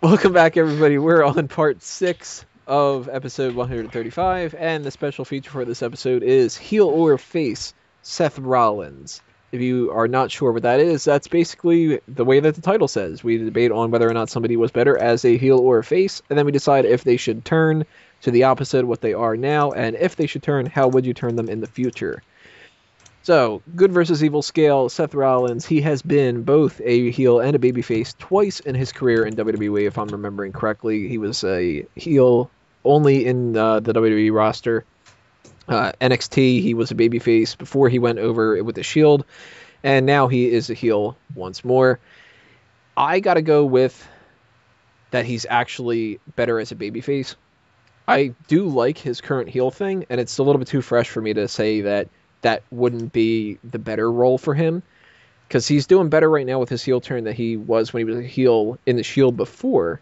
Welcome back, everybody. We're on part 6 of episode 135, and the special feature for this episode is Heel or Face Seth Rollins. If you are not sure what that is, that's basically the way that the title says. We debate on whether or not somebody was better as a heel or a face, and then we decide if they should turn to the opposite of what they are now, and if they should turn, how would you turn them in the future? So, good versus evil scale, Seth Rollins, he has been both a heel and a babyface twice in his career in WWE, if I'm remembering correctly. He was a heel only in the WWE roster. NXT, he was a babyface before he went over with the Shield, and now he is a heel once more. I gotta go with that he's actually better as a babyface. I do like his current heel thing, and it's a little bit too fresh for me to say that that wouldn't be the better role for him because he's doing better right now with his heel turn than he was when he was a heel in the Shield before.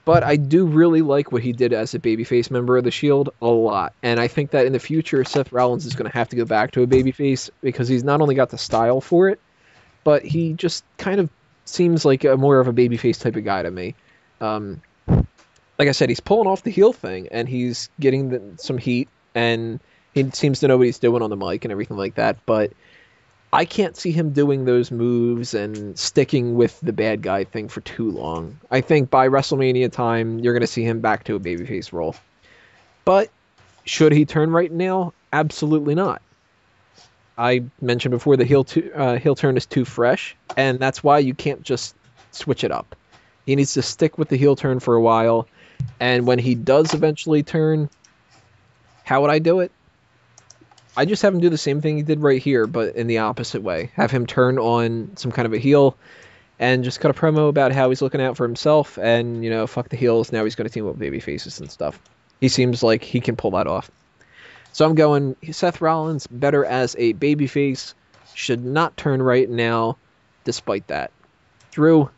But I do really like what he did as a babyface member of the Shield a lot, and I think that in the future Seth Rollins is going to have to go back to a babyface because he's not only got the style for it, but he just kind of seems like a more of a babyface type of guy to me. Um, like I said, he's pulling off the heel thing, and he's getting some heat, and he seems to know what he's doing on the mic and everything like that. But I can't see him doing those moves and sticking with the bad guy thing for too long. I think by WrestleMania time, you're going to see him back to a babyface role. But should he turn right now? Absolutely not. I mentioned before the heel turn is too fresh, and that's why you can't just switch it up. He needs to stick with the heel turn for a while, and when he does eventually turn, how would I do it? I just have him do the same thing he did right here, but in the opposite way. Have him turn on some kind of a heel and just cut a promo about how he's looking out for himself and, fuck the heels. Now he's going to team up with baby faces and stuff. He seems like he can pull that off. So I'm going Seth Rollins better as a babyface, should not turn right now, despite that. Drew,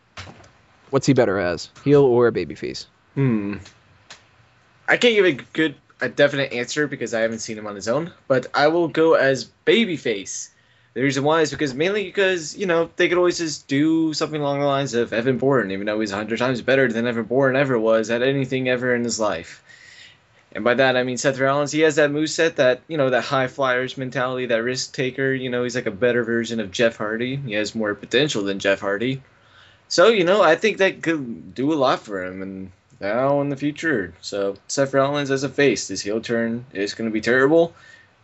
what's he better as, heel or a babyface? I can't give a definite answer because I haven't seen him on his own, but I will go as Babyface. The reason why is mainly because, they could always just do something along the lines of Evan Bourne, even though he's 100 times better than Evan Bourne ever was at anything ever in his life. And by that, I mean Seth Rollins, he has that moveset, that high flyers mentality, that risk taker. He's like a better version of Jeff Hardy. He has more potential than Jeff Hardy. So, I think that could do a lot for him and now in the future. So, Seth Rollins as a face, this heel turn is going to be terrible.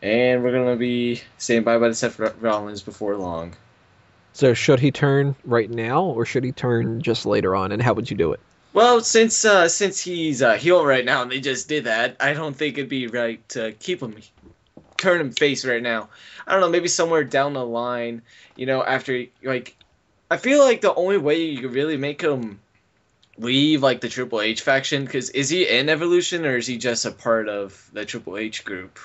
And we're going to be saying bye-bye to Seth Rollins before long. So should he turn right now, or should he turn just later on, and how would you do it? Well, since he's heel right now and they just did that, I don't think it'd be right to turn him face right now. I don't know, maybe somewhere down the line, after, I feel like the only way you could really make him leave, the Triple H faction, because is he in Evolution or is he just a part of the Triple H group?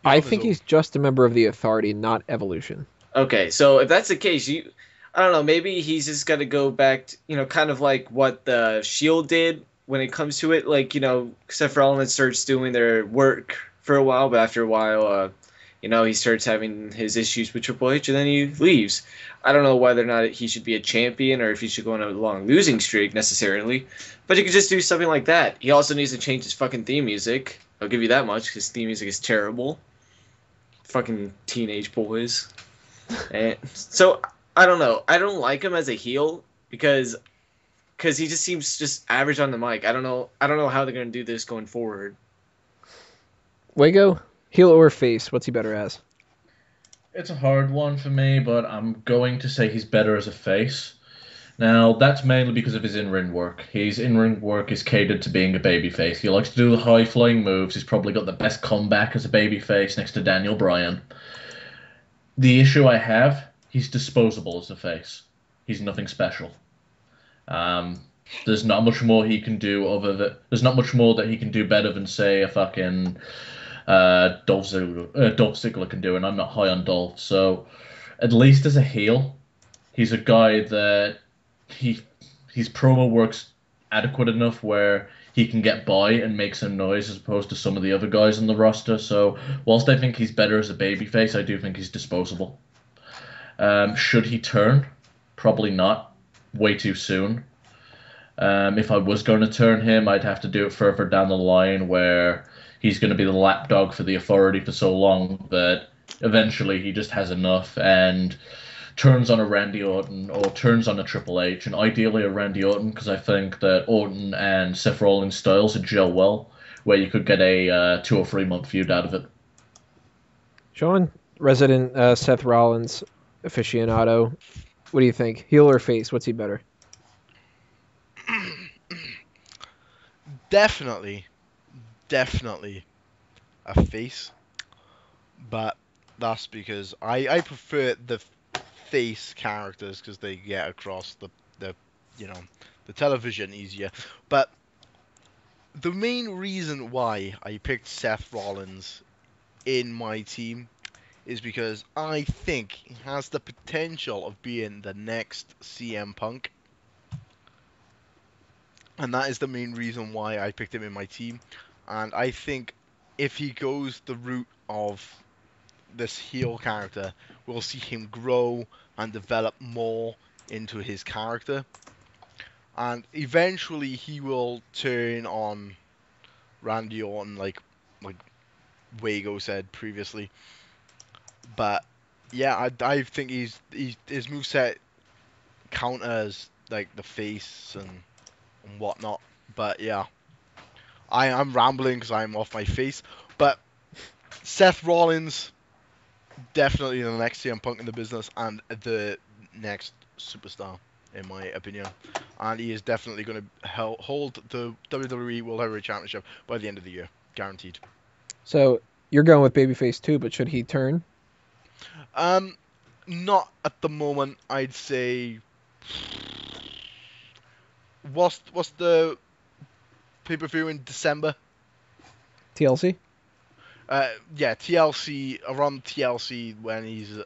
I think he's just a member of the Authority, not Evolution. Okay, so if that's the case, I don't know, maybe he's just got to go back to, kind of like what the Shield did when it comes to it. Seth Rollins starts doing their work for a while, but after a while, he starts having his issues with Triple H, and then he leaves. I don't know whether or not he should be a champion or if he should go on a long losing streak necessarily, but he could just do something like that. He also needs to change his fucking theme music. I'll give you that much, because theme music is terrible. Fucking teenage boys. And so, I don't know. I don't like him as a heel because he just seems just average on the mic. I don't know how they're going to do this going forward. Wago, heel or face, what's he better as? It's a hard one for me, but I'm going to say he's better as a face. Now, that's mainly because of his in-ring work. His in-ring work is catered to being a babyface. He likes to do the high-flying moves. He's probably got the best comeback as a babyface next to Daniel Bryan. The issue I have, he's disposable as a face. He's nothing special. There's not much more he can do there's not much more that he can do better than, say, a fucking Dolph Ziggler can do, and I'm not high on Dolph. So, at least as a heel, he's a guy that his promo works adequate enough where he can get by and make some noise as opposed to some of the other guys on the roster. So, whilst I think he's better as a babyface, I do think he's disposable. Should he turn? Probably not. Way too soon. If I was going to turn him, I'd have to do it further down the line where he's going to be the lapdog for the authority for so long that eventually he just has enough and turns on a Randy Orton or turns on a Triple H, and ideally a Randy Orton, because I think that Orton and Seth Rollins' styles would gel well, where you could get a 2 or 3 month feud out of it. Sean, resident Seth Rollins aficionado, what do you think? Heel or face? What's he better? Definitely a face, but that's because I prefer the face characters because they get across the the television easier. But the main reason why I picked Seth Rollins in my team is because I think he has the potential of being the next CM Punk. And that is the main reason why I picked him in my team. And I think if he goes the route of this heel character, we'll see him grow and develop more into his character. And eventually he will turn on Randy Orton like Wago said previously. But yeah, I think his moveset counters like the face and whatnot. But yeah, I'm rambling because I'm off my face. But Seth Rollins, definitely the next CM Punk in the business and the next superstar, in my opinion. And he is definitely going to hold the WWE World Heavyweight Championship by the end of the year. Guaranteed. So you're going with Babyface too, but should he turn? Not at the moment. I'd say. What's the pay-per-view in December? TLC? Yeah, TLC, around TLC when he's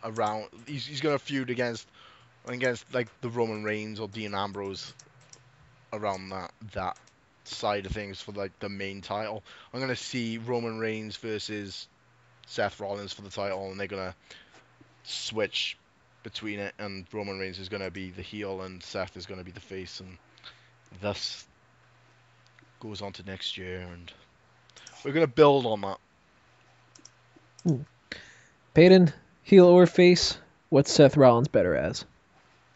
around, he's gonna feud against like the Roman Reigns or Dean Ambrose around that side of things for like the main title. I'm gonna see Roman Reigns versus Seth Rollins for the title, and they're gonna switch between it, and Roman Reigns is gonna be the heel and Seth is gonna be the face, and thus goes on to next year, and we're gonna build on that. Peyton, heel or face? What's Seth Rollins better as?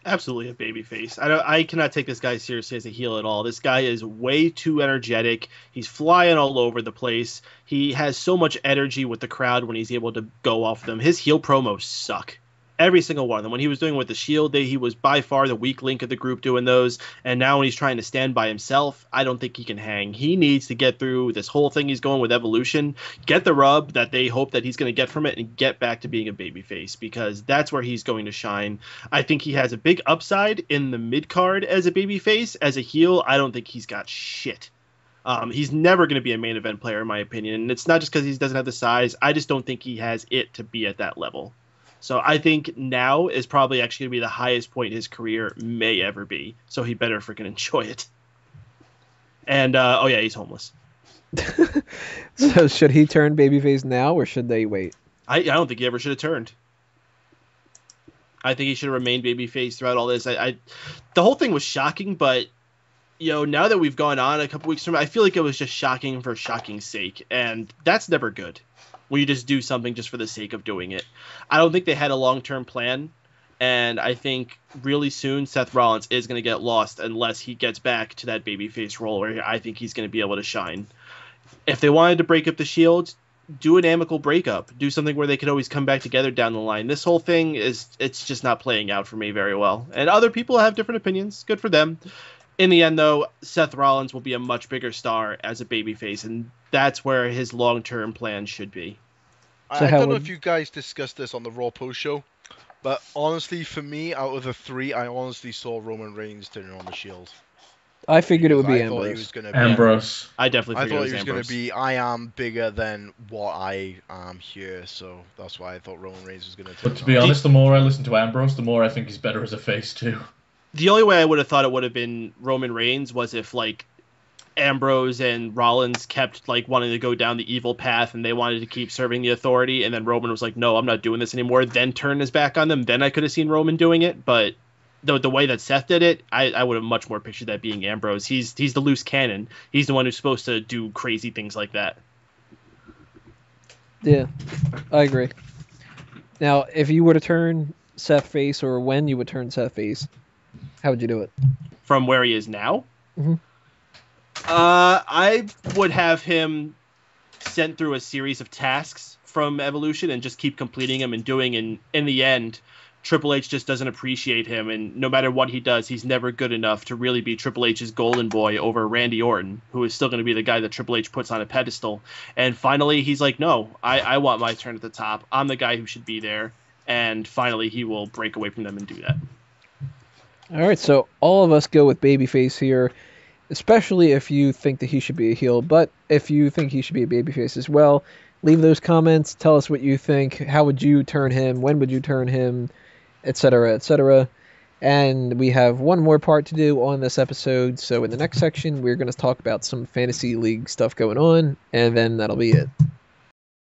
Absolutely a babyface. I cannot take this guy seriously as a heel at all. This guy is way too energetic. He's flying all over the place. He has so much energy with the crowd when he's able to go off them. His heel promos suck. Every single one of them. When he was doing with the Shield, he was by far the weak link of the group doing those. And now when he's trying to stand by himself, I don't think he can hang. He needs to get through this whole thing he's going with Evolution, get the rub that they hope that he's going to get from it, and get back to being a babyface, because that's where he's going to shine. I think he has a big upside in the mid-card as a babyface. As a heel, I don't think he's got shit. He's never going to be a main event player, in my opinion. And it's not just because he doesn't have the size. I just don't think he has it to be at that level. So I think now is probably actually going to be the highest point his career may ever be. So he better freaking enjoy it. And, oh yeah, he's homeless. So should he turn babyface now, or should they wait? I don't think he ever should have turned. I think he should have remained babyface throughout all this. The whole thing was shocking, but now that we've gone on a couple weeks from it, I feel like it was just shocking for shocking's sake, and that's never good. When you just do something just for the sake of doing it. I don't think they had a long-term plan, and I think really soon Seth Rollins is going to get lost unless he gets back to that babyface role where I think he's going to be able to shine. If they wanted to break up the Shield, do an amicable breakup. Do something where they could always come back together down the line. This whole thing it's just not playing out for me very well. And other people have different opinions. Good for them. In the end, though, Seth Rollins will be a much bigger star as a babyface, and that's where his long-term plan should be. I don't know if you guys discussed this on the Raw post show, but honestly, for me, out of the three, I honestly saw Roman Reigns turning on the Shield. I figured it would be Ambrose. Ambrose. I definitely thought figured he was going to be, I am bigger than what I am here, so that's why I thought Roman Reigns was going to turn But to be honest, the more I listen to Ambrose, the more I think he's better as a face too. The only way I would have thought it would have been Roman Reigns was if, like, Ambrose and Rollins kept, like, wanting to go down the evil path and they wanted to keep serving the authority, and then Roman was like, no, I'm not doing this anymore, then turn his back on them. Then I could have seen Roman doing it, but the way that Seth did it, I would have much more pictured that being Ambrose. He's the loose cannon. He's the one who's supposed to do crazy things like that. Yeah, I agree. Now, if you were to turn Seth face, or when you would turn Seth face, how would you do it? From where he is now, Mhm. I would have him sent through a series of tasks from Evolution and just keep completing them and doing. And in the end, Triple H just doesn't appreciate him, and no matter what he does, he's never good enough to really be Triple H's golden boy over Randy Orton, who is still going to be the guy that Triple H puts on a pedestal. And finally, he's like, no, I want my turn at the top. I'm the guy who should be there. And finally, he will break away from them and do that. All right, so all of us go with Babyface here, especially if you think that he should be a heel. But if you think he should be a babyface as well, leave those comments. Tell us what you think. How would you turn him? When would you turn him? Etc., etc. And we have one more part to do on this episode. So in the next section, we're going to talk about some fantasy league stuff going on, and then that'll be it.